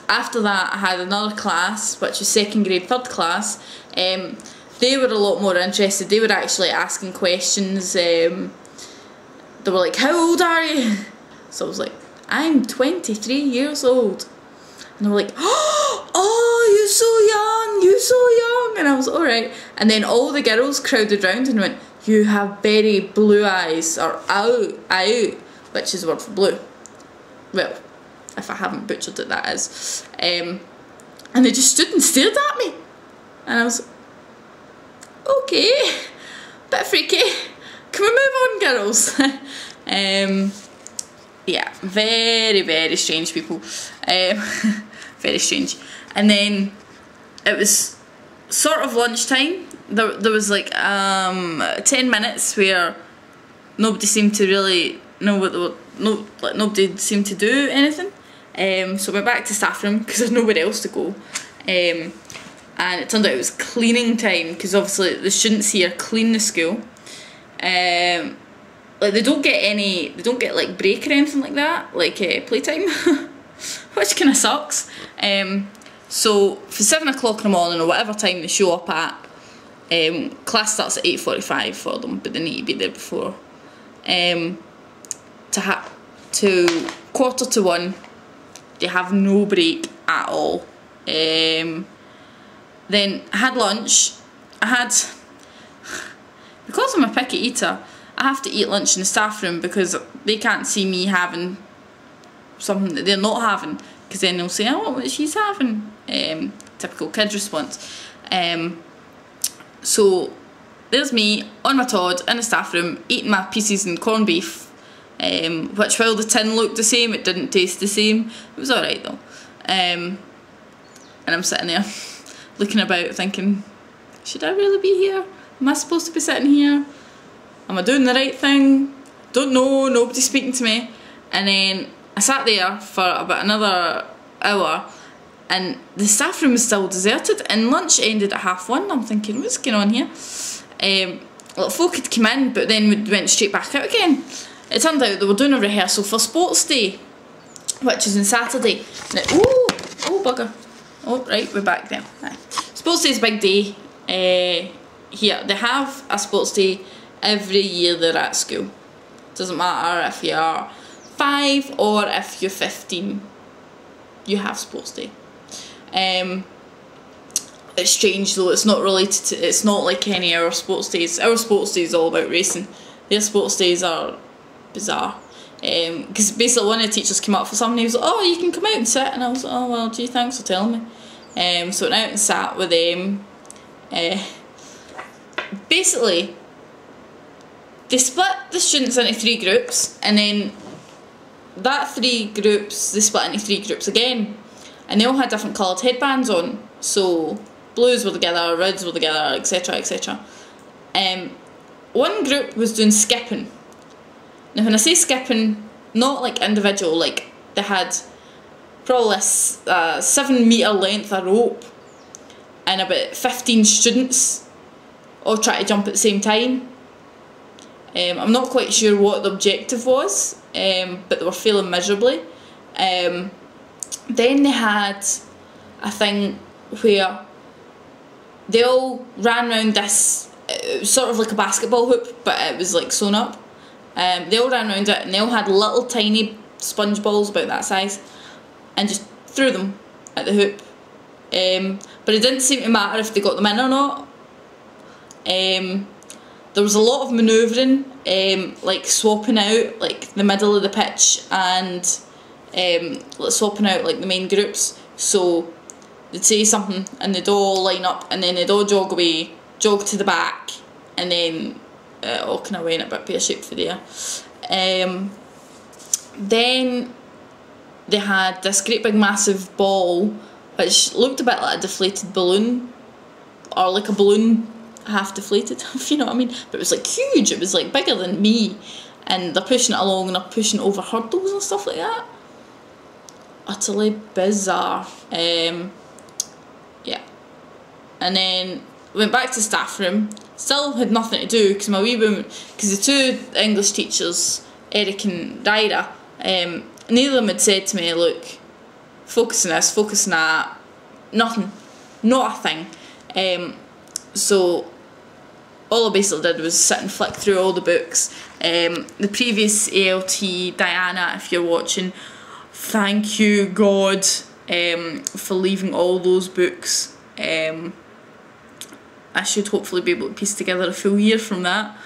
after that I had another class, which was second grade, third class. They were a lot more interested. They were actually asking questions. They were like, how old are you? So I was like, I'm 23 years old. And they were like, oh, you're so young. And I was alright. And then all the girls crowded round and went, you have very blue eyes, or out, which is the word for blue. Well, if I haven't butchered it, that is. And they just stood and stared at me. And I was like, okay, bit freaky. Can we move on, girls? Yeah, very, very strange people. Very strange. And then it was sort of lunchtime. There was like 10 minutes where nobody seemed to really know what they were, nobody seemed to do anything. So I went back to staff room because there's nowhere else to go. And it turned out it was cleaning time, because obviously the students here clean the school. Like they don't get like break or anything like that, like playtime, which kind of sucks. So for 7 o'clock in the morning or whatever time they show up at, class starts at 8:45 for them, but they need to be there before. To 1:45, they have no break at all. Then I had lunch. Because I'm a picky eater, I have to eat lunch in the staff room because they can't see me having something that they're not having, because then they'll say, oh, what she's having. Typical kid response. So there's me on my Todd in the staff room eating my pieces and corned beef, which, while the tin looked the same, it didn't taste the same. It was alright though. And I'm sitting there looking about thinking, should I really be here? Am I supposed to be sitting here? Am I doing the right thing? Don't know, nobody's speaking to me. And then I sat there for about another hour and the staff room was still deserted, and lunch ended at 1:30. I'm thinking, what's going on here? Well, folk had come in, but then we went straight back out again. It turned out they were doing a rehearsal for sports day, which is on Saturday. Now, oh bugger. Oh, right, we're back there. Aye. Sports day is a big day here. They have a sports day every year they're at school. Doesn't matter if you're 5 or if you're 15, you have sports day. It's strange though, it's not related to, it's not like any of our sports days. Our sports day is all about racing. Their sports days are bizarre. Because basically one of the teachers came up for something, he was like, oh, you can come out and sit, and I was like, oh well, gee, thanks for telling me. So I went out and sat with them. Basically, they split the students into 3 groups, and then that 3 groups, they split into 3 groups again, and they all had different coloured headbands on. So blues were together, reds were together, etc, etc. One group was doing skipping. Now when I say skipping, not like individual, like they had probably a 7 metre length of rope and about 15 students all trying to jump at the same time. I'm not quite sure what the objective was, but they were failing miserably. Then they had a thing where they all ran around this, it was sort of like a basketball hoop, but it was like sewn up. They all ran around it, and they all had little tiny sponge balls about that size, and just threw them at the hoop. But it didn't seem to matter if they got them in or not. There was a lot of manoeuvring, like swapping out like the middle of the pitch and swapping out like the main groups. So they'd say something and they'd all line up, and then they'd all jog away, jog to the back, and then all kind of went a bit pear-shaped for there. Then they had this great big massive ball which looked a bit like a deflated balloon, or like a balloon half deflated, if you know what I mean. But it was like huge, it was like bigger than me, and they're pushing it along and they're pushing over hurdles and stuff like that. Utterly bizarre. Yeah. And then went back to staff room, still had nothing to do because my wee woman, because the 2 English teachers, Eric and Ryra, Neither of them had said to me, look, focus on this, focus on that, nothing, not a thing. So all I basically did was sit and flick through all the books. The previous ALT, Diana, if you're watching, thank you God for leaving all those books. I should hopefully be able to piece together a full year from that.